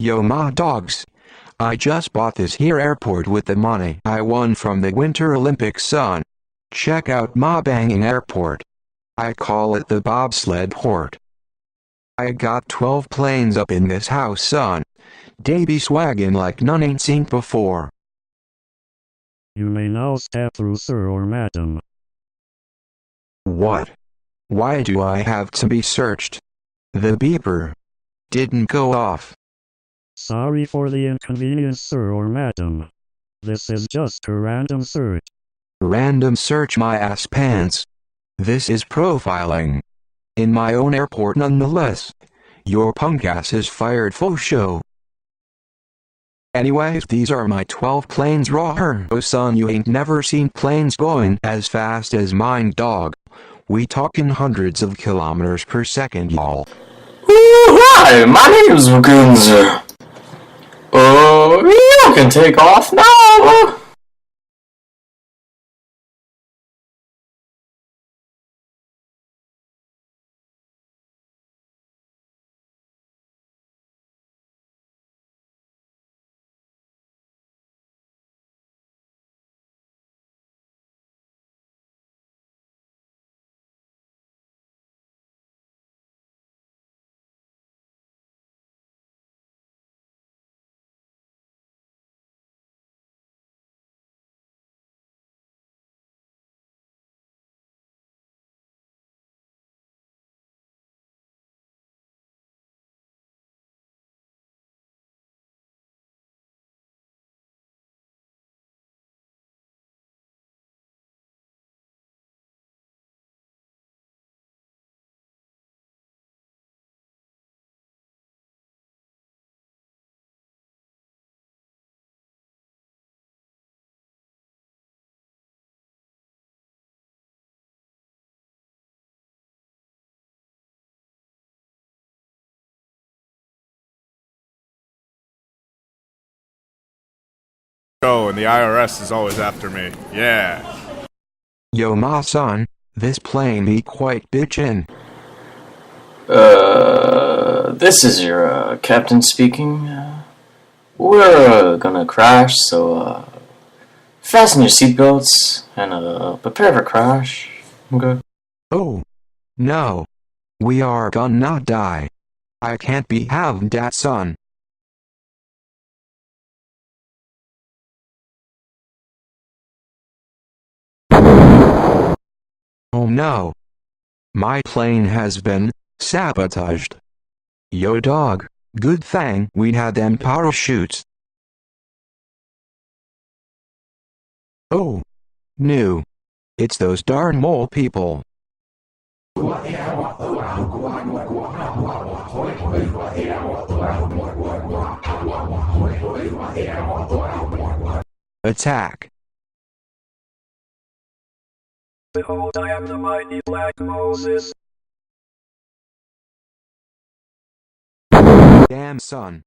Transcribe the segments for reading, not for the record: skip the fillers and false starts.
Yo ma dogs. I just bought this here airport with the money I won from the Winter Olympics, son. Check out ma banging airport. I call it the bobsled port. I got 12 planes up in this house, son. They be swaggin' like none ain't seen before. You may now step through, sir or madam. What? Why do I have to be searched? The beeper didn't go off. Sorry for the inconvenience, sir or madam. This is just a random search. Random search my ass pants. This is profiling. In my own airport nonetheless. Your punk ass is fired for show. Anyways, these are my 12 planes raw. Oh son, you ain't never seen planes going as fast as mine, dog. We talking hundreds of kilometers per second, y'all. Hi, my name's Gunzer. You can take off now. Oh, and the IRS is always after me. Yeah. Yo ma son, this plane be quite bitchin'. This is your, captain speaking. We're, gonna crash, so, fasten your seatbelts and, prepare for crash. Okay? Oh. No. We are gonna not die. I can't be having that, son. Oh no. My plane has been sabotaged. Yo dog, good thing we had them parachutes. Oh. No. It's those darn mole people. Attack. Behold, I am the mighty Black Moses. Damn son.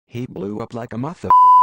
He blew up like a motherfucker.